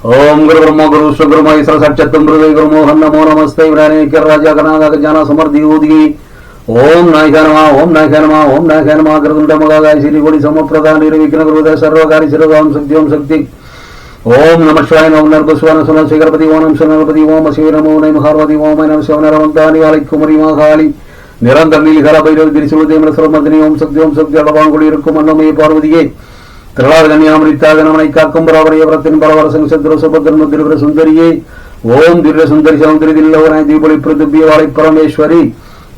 ओम गुरु ब्रह्मा गुरु विष्णु गुरु महेश्वर साक्षात् गुरु गुरु मोहन नमो नमस्ते विनायक राजा गणानाथ ज्ञान समर्दि उदगी ओम नायकाय नमः ओम नायकाय नमः ओम नायकाय नमः गुरुकुंड मगाय श्री कोटि समप्रदान निर्विघ्न गुरुदेव सर्वकारी सर्वगाम शक्ति ओम शक्ति ओम नमः शिवाय ओम नरगोस्वामी सुन शेखरपति ओम शनपति ओम शिव नमो नमः महारवती ओम नमः शिवनरवंतानि वाली कुमारी महाकाली निरंतर नीलहर भैरव गिरिशूलदेव सर्वमर्दिनी ओम शक्ति अडवांगुड़ी इरुक्कुम अन्नमय பார்வதியே திரளாத கன்னியாமரித்தாக நம்மை காக்கும் பரவரையவரத்தின் பரவரசங்க சந்திர சுபதன்ம திருவிர சுந்தரியே ஓம் திவ்ய சுந்தரி சௌந்தரி தில்லவராய் தீபொளி பிரதிபிய வாழை பரமேஸ்வரி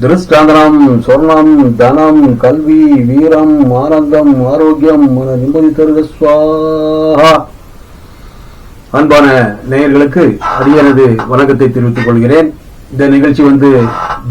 திருஷ்டாந்தனம் சொர்ணம் தனம் கல்வி வீரம் ஆனந்தம் ஆரோக்கியம் மன நிம்மதி தருக ஸ்வாஹா. அன்பான நேயர்களுக்கு அடியனது வணக்கத்தை தெரிவித்துக் கொள்கிறேன். இந்த நிகழ்ச்சி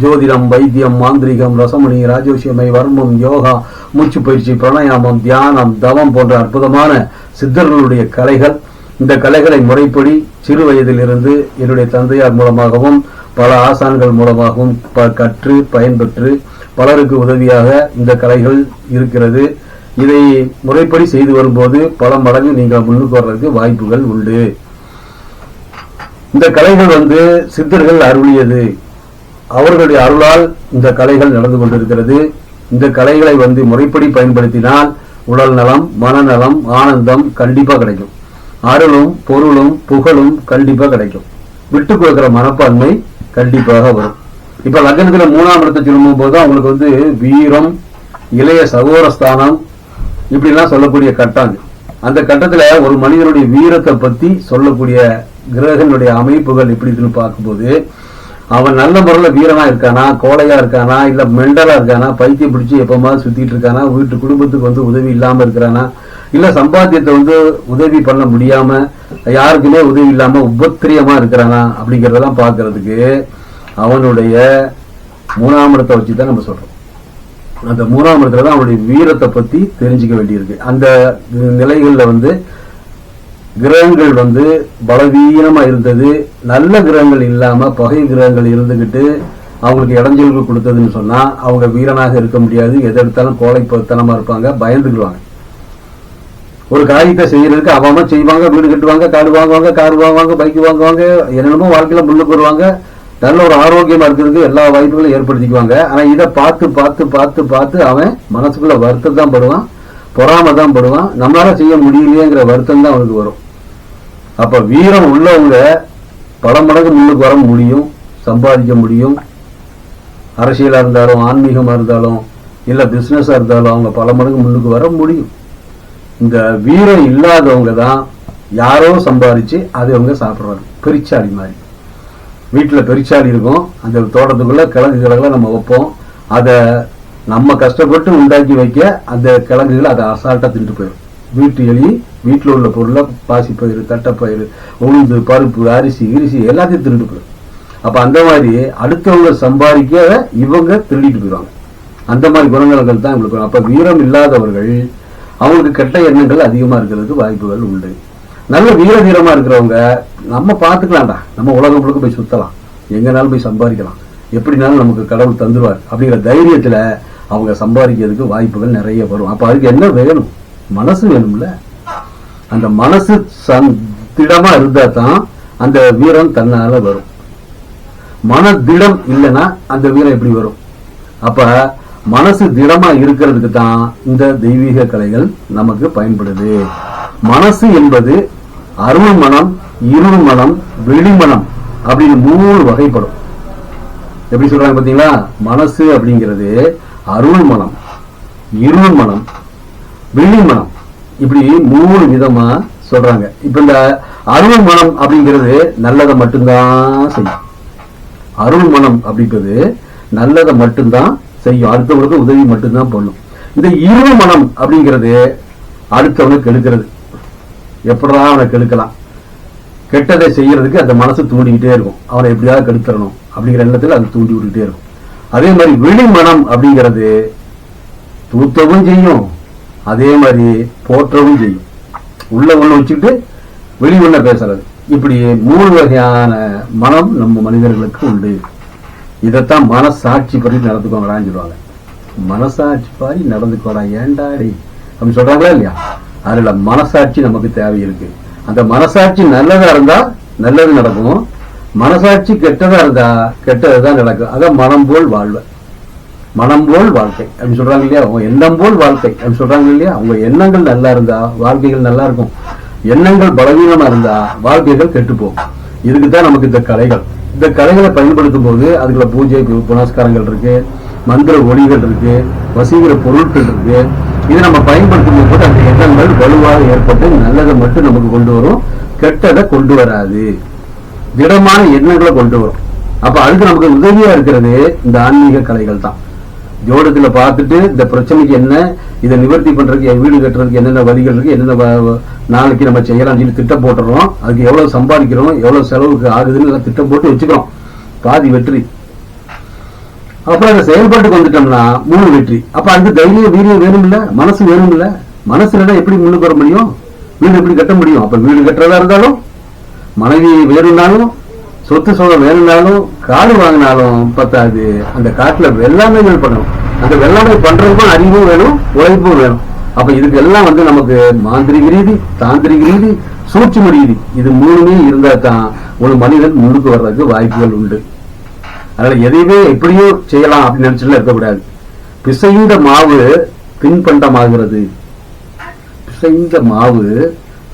ஜோதிடம், வைத்தியம், மாந்திரிகம், ரசமணி, ராஜோஷியமை, வர்மம், யோகா, மூச்சு பயிற்சி, பிராணாயாமம், தியானம், தவம் போன்ற அற்புதமான சித்தர்களுடைய கலைகள். இந்த கலைகளை முறைப்படி சிறு வயதிலிருந்து என்னுடைய தந்தையார் மூலமாகவும் பல ஆசான்கள் மூலமாகவும் கற்று பயன்பெற்று பலருக்கு உதவியாக இந்த கலைகள் இருக்கிறது. இதை முறைப்படி செய்து வரும்போது பல மடங்கு நீங்கள் முன்னுக்கு வர்றதுக்கு வாய்ப்புகள் உண்டு. இந்த கலைகள் சித்தர்கள் அருளியது, அவர்களுடைய அருளால் இந்த கலைகள் நடந்து கொண்டிருக்கிறது. இந்த கலைகளை முறைப்படி பயன்படுத்தினால் உடல் நலம், மனநலம், ஆனந்தம் கண்டிப்பா கிடைக்கும். அருளும் பொருளும் புகழும் கண்டிப்பா கிடைக்கும். விட்டு கொடுக்கிற மனப்பான்மை கண்டிப்பாக வரும். இப்ப லக்னத்துல 3ஆம் இடத்தை சொல்லும் போது அவங்களுக்கு வீரம், இளைய சகோதரஸ்தானம் இப்படிலாம் சொல்லக்கூடிய கட்டாங்க. அந்த கட்டத்துல ஒரு மனிதனுடைய வீரத்தை பத்தி சொல்லக்கூடிய கிரகங்களுடைய அமைப்புகள் எப்படி இருக்குன்னு பார்க்கும்போது அவன் நல்ல முறையில் வீரனா இருக்கானா, கோழையா இருக்கானா, இல்ல மெண்டலா இருக்கானா, பைத்தியம் பிடிச்சி எப்பமாவது சுத்திட்டு இருக்கானா, வீட்டு குடும்பத்துக்கு உதவி இல்லாம இருக்கிறானா, இல்ல சம்பாத்தியத்தை உதவி பண்ண முடியாம யாருக்குமே உதவி இல்லாம உபத்திரியமா இருக்கிறானா அப்படிங்கறதெல்லாம் பாக்குறதுக்கு அவனுடைய 3ஆம் இடத்தை வச்சுதான் நம்ம சொல்றோம். அந்த 3ஆம் இடத்துல தான் அவனுடைய வீரத்தை பத்தி தெரிஞ்சுக்க வேண்டியிருக்கு. அந்த நிலைகள்ல கிரகங்கள் பலவீனமா இருந்தது, நல்ல கிரகங்கள் இல்லாம பகை கிரகங்கள் இருந்துகிட்டு அவங்களுக்கு இடைஞ்சல்கள் கொடுத்ததுன்னு சொன்னா அவங்க வீரனாக இருக்க முடியாது. எதை எடுத்தாலும் கோழைத்தனமா இருப்பாங்க, பயந்துக்குவாங்க. ஒரு காரியத்தை செய்யறதுக்கு அவன் செய்வாங்க, வீடு கட்டுவாங்க, காடு வாங்குவாங்க, கார் வாங்குவாங்க, பைக் வாங்குவாங்க, என்னென்னமோ வாழ்க்கையில முன்னுக்கு வருவாங்க. நல்ல ஒரு ஆரோக்கியமா இருக்கிறதுக்கு எல்லா வாய்ப்புகளும் ஏற்படுத்திக்குவாங்க. ஆனா இதை பார்த்து பார்த்து பார்த்து பார்த்து அவன் மனசுக்குள்ள வருத்தம் தான் படுவான், பொறாம தான் படுவான். நம்மளால செய்ய முடியலையேங்கிற வருத்தம் தான் அவனுக்கு வரும். அப்ப வீரம் உள்ளவங்க பல மடங்கு முன்னுக்கு வர முடியும், சம்பாதிக்க முடியும். அரசியலா இருந்தாலும், ஆன்மீகமா இருந்தாலும், இல்ல பிசினஸா இருந்தாலும் அவங்க பல மடங்கு முன்னுக்கு வர முடியும். இந்த வீரம் இல்லாதவங்க தான் யாரோ சம்பாதிச்சு அதை அவங்க சாப்பிடுறாங்க. பெரிச்சாடி மாதிரி வீட்டுல பெரிச்சாடி இருக்கும், அந்த தோட்டத்துக்குள்ள கிழங்குகளை நம்ம வைப்போம். அதை நம்ம கஷ்டப்பட்டு உண்டாக்கி வைக்க அந்த கிழங்குகளை அதை அசால்ட்டா தின்ட்டு போயிடும். வீட்டு எலி வீட்டில் உள்ள பொருளை பாசிப்பயிறு, தட்டைப்பயிறு, உளுந்து, பருப்பு, அரிசி கிரிசி எல்லாத்தையும் திருட்டு போயிடும். அப்ப அந்த மாதிரி அடுத்தவங்க சம்பாதிக்க இவங்க திருடிட்டு போயிடுவாங்க. அந்த மாதிரி குணங்கள் தான் இவங்களுக்கு. அப்ப வீரம் இல்லாதவர்கள் அவங்களுக்கு கெட்ட எண்ணங்கள் அதிகமா இருக்கிறதுக்கு வாய்ப்புகள் உண்டு. நல்ல வீர தீரமா இருக்கிறவங்க நம்ம பார்த்துக்கலாம்டா, நம்ம உலகம் முழுக்க போய் சுத்தலாம், எங்கனாலும் போய் சம்பாதிக்கலாம், எப்படினாலும் நமக்கு கடவுள் தந்துருவார் அப்படிங்கிற தைரியத்துல அவங்க சம்பாதிக்கிறதுக்கு வாய்ப்புகள் நிறைய வரும். அப்ப அதுக்கு என்ன வேணும்? மனசு வேணும்ல. அந்த மனசு திடமா இருந்தா தான் அந்த வீரம் தன்னால வரும். மன திடம் இல்லைன்னா அந்த வீரம் எப்படி வரும்? அப்ப மனசு திடமா இருக்கிறதுக்கு தான் இந்த தெய்வீக கலைகள் நமக்கு பயன்படுது. மனசு என்பது அருள் மனம், இருள் மனம், வெளிமனம் அப்படின்னு 3 வகைப்படும். எப்படி சொல்றாங்க பாத்தீங்களா? மனசு அப்படிங்கிறது அருள் மனம், இருள் மனம், வெளிமனம், இப்படி 3 விதமா சொல்றாங்க. இப்ப இந்த அருள் மனம் அப்படிங்கிறது நல்லதை மட்டும்தான் செய்யும். அருள் மனம் அப்படிங்கிறது நல்லதை மட்டும்தான் செய்யும், அடுத்தவங்களுக்கு உதவி மட்டும்தான் பண்ணும். இந்த இருள் மனம் அப்படிங்கிறது அடுத்தவனுக்கு கெடுக்கிறது. எப்படா அவனை கெடுக்கலாம், கெட்டதை செய்யறதுக்கு அந்த மனசு தூண்டிக்கிட்டே இருக்கும். அவனை எப்படியாவது கெடுத்துடணும் அப்படிங்கிற எண்ணத்துல அது தூண்டி விட்டுக்கிட்டே இருக்கும். அதே மாதிரி வெளிமனம் அப்படிங்கிறது தூத்தவும் செய்யும், அதே மாதிரி போற்றவும் செய்யும். உள்ள வச்சுக்கிட்டு வெளி உள்ள பேசுறது. இப்படி 3 வகையான மனம் நம்ம மனிதர்களுக்கு உண்டு. இதைத்தான் மனசாட்சி படி நடந்துக்கோங்கடான்னு சொல்லுவாங்க. மனசாட்சி பாடி நடந்துக்கோடா ஏண்டாடி அப்படின்னு சொல்றாங்களா இல்லையா? அதுல மனசாட்சி நமக்கு தேவை இருக்கு. அந்த மனசாட்சி நல்லதா இருந்தா நல்லது நடக்கும், மனசாட்சி கெட்டதா இருந்தா கெட்டதுதான் நடக்கும். அதான் மனம் போல் வாழ்வு, மனம் போல் வாழ்க்கை அப்படின்னு சொல்றாங்க இல்லையா. உங்க எண்ணம் போல் வாழ்க்கை அப்படின்னு சொல்றாங்க இல்லையா. உங்க எண்ணங்கள் நல்லா இருந்தா வாழ்க்கைகள் நல்லா இருக்கும், எண்ணங்கள் பலவீனமா இருந்தா வாழ்க்கைகள் கெட்டு போகும். இதுக்குதான் நமக்கு இந்த கலைகள். இந்த கலைகளை பயன்படுத்தும் போது அதுக்குள்ள பூஜை புனஸ்காரங்கள் இருக்கு, மந்திர ஒளிகள் இருக்கு, வசீகர பொருட்கள் இருக்கு. இதை நம்ம பயன்படுத்தும் போது அந்த எண்ணங்கள் வலுவாக ஏற்பட்டு நல்லதை மட்டும் நமக்கு கொண்டு வரும், கெட்டதை கொண்டு வராது, திடமான எண்ணங்களை கொண்டு வரும். அப்ப அதுக்கு நமக்கு உதவியா இருக்கிறது இந்த ஆன்மீக கலைகள் தான். ஜோடத்துல பார்த்துட்டு இந்த பிரச்சனைக்கு என்ன, இதை நிவர்த்தி பண்றதுக்கு, வீடு கட்டுறதுக்கு என்னென்ன வழிகள் இருக்கு, என்னென்ன நாளைக்கு நம்ம செய்யலாம் சொல்லி திட்டம் போட்டுறோம். அதுக்கு எவ்வளவு சம்பாதிக்கிறோம், எவ்வளவு செலவுக்கு ஆகுதுன்னு திட்டம் போட்டு வச்சுக்கிறோம், பாதி வெற்றி. அப்புறம் அந்த செயல்பாட்டுக்கு வந்துட்டோம்னா 3 வெற்றி. அப்ப அதுக்கு தைரியம் வீரியம் வேணும் இல்ல, மனசு வேணும் இல்ல. மனசு இல்ல எப்படி முன்னுக்கு வர முடியும், வீடு எப்படி கட்ட முடியும். அப்ப வீடு கட்டுறதா இருந்தாலும், மனைவி வேணும்னாலும், சொத்து சுகம் வேணும்னாலும், காடு வாங்கினாலும் பத்தாது, அந்த காட்டுல வெள்ளாமைகள் பண்ணணும். அந்த வெள்ளாமை பண்றதுக்கும் அறிவும் வேணும், உழைப்பும் வேணும். அப்ப இதுக்கு எல்லாம் நமக்கு மாந்திரிக ரீதி, தாந்திரிக ரீதி, சூட்சும ரீதி, இது 3மே இருந்தா தான் ஒரு மனிதன் முன்னுக்கு வர்றதுக்கு வாய்ப்புகள் உண்டு. அதனால எதையுமே எப்படியோ செய்யலாம் அப்படின்னு நினைச்சுல இருக்கக்கூடாது. பிசைந்த மாவு தின்பண்டமாகிறது, பிசைந்த மாவு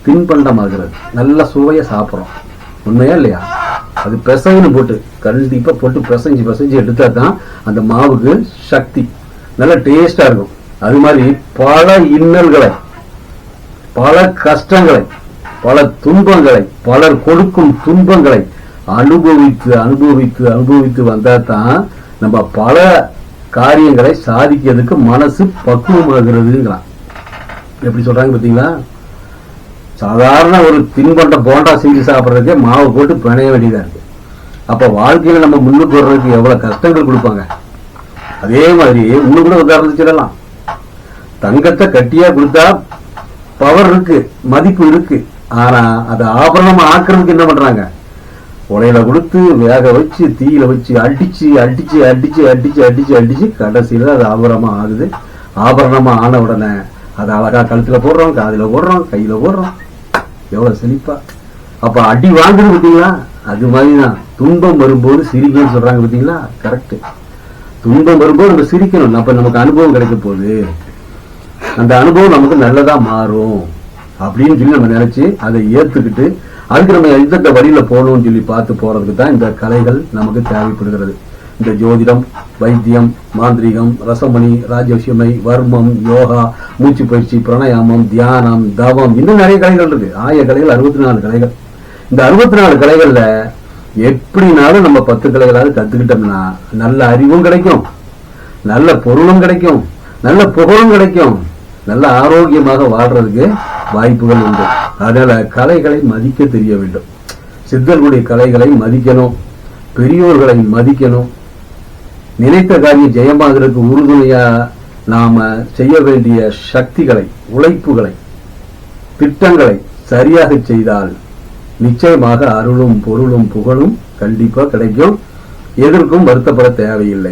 தின்பண்டமாகிறது. நல்ல சுவைய சாப்பிட்றோம், உண்மையா இல்லையா. அது பிசைன்னு போட்டு கண்டிப்பா போட்டு பிசைஞ்சு பிசைஞ்சு எடுத்தா தான் அந்த மாவுக்கு சக்தி, நல்ல டேஸ்டா இருக்கும். அது மாதிரி பல இன்னல்களை, பல கஷ்டங்களை, பல துன்பங்களை, பலர் கொடுக்கும் துன்பங்களை அனுபவித்து அனுபவித்து அனுபவித்து வந்தா தான் நம்ம பல காரியங்களை சாதிக்கிறதுக்கு மனசு பக்குவமாகிறதுங்கிறான். எப்படி சொல்றாங்க பாத்தீங்களா. சாதாரண ஒரு தின்பண்டம் போண்டா செஞ்சு சாப்பிட்றதுக்கே மாவு போட்டு பிணைய வேண்டியதா இருக்கு. அப்ப வாழ்க்கையில நம்ம முன்னுக்கு வர்றதுக்கு எவ்வளவு கஷ்டங்கள் கொடுப்பாங்க. அதே மாதிரி இன்னும் கூட உதாரணத்துக்கு சொல்லலாம். தங்கத்தை கட்டியா கொடுத்தா பவர் இருக்கு, மதிப்பு இருக்கு. ஆனா அதை ஆபரணமா ஆக்குறதுக்கு என்ன பண்றாங்க, உலையில கொடுத்து வேக வச்சு தீயில வச்சு அடிச்சு அடிச்சு அடிச்சு அடிச்சு அடிச்சு அடிச்சு கடைசியில அது ஆபரணமா ஆகுது. ஆபரணமா ஆன உடனே அதை அழகா கழுத்துல போடுறோம், காதுல போடுறோம், கையில போடுறோம், எவ்வளவு செழிப்பா. அப்ப அடி வாங்குது பாத்தீங்களா. அது மாதிரிதான் துன்பம் வரும்போது சிரிக்கணும்னு சொல்றாங்க பாத்தீங்களா. கரெக்ட். துன்பம் வரும்போது நம்ம சிரிக்கணும். அப்ப நமக்கு அனுபவம் கிடைக்க போகுது, அந்த அனுபவம் நமக்கு நல்லதா மாறும் அப்படின்னு சொல்லி நம்ம நினைச்சு அதை ஏத்துக்கிட்டு அதுக்கு நம்ம எந்த வழியில போகணும்னு சொல்லி பார்த்து போறதுக்கு தான் இந்த கலைகள் நமக்கு தேவைப்படுகிறது. இந்த ஜோதிடம், வைத்தியம், மாந்திரிகம், ரசமணி, ராஜவசியமை, வர்மம், யோகா, மூச்சு பயிற்சி, பிராணாயாமம், தியானம், தவம், இன்னும் நிறைய கலைகள் இருக்கு. 1000 கலைகள், 64 கலைகள். இந்த 64 கலைகள்ல எப்படினாலும் நம்ம 10 கலைகளாவது கத்துக்கிட்டோம்னா நல்ல அறிவும் கிடைக்கும், நல்ல பொருளும் கிடைக்கும், நல்ல புகழும் கிடைக்கும், நல்ல ஆரோக்கியமாக வாழ்றதுக்கு வாய்ப்புகள் உண்டு. அதனால கலைகளை மதிக்க தெரிய வேண்டும். சித்தர்களுடைய கலைகளை மதிக்கணும், பெரியோர்களை மதிக்கணும். நினைத்த காரியம் ஜெயமாகிறதுக்கு உறுதுணையா நாம செய்ய வேண்டிய சக்திகளை, உழைப்புகளை, திட்டங்களை சரியாக செய்தால் நிச்சயமாக அருளும் பொருளும் புகழும் கண்டிப்பா கிடைக்கும். எதற்கும் வருத்தப்பட தேவையில்லை.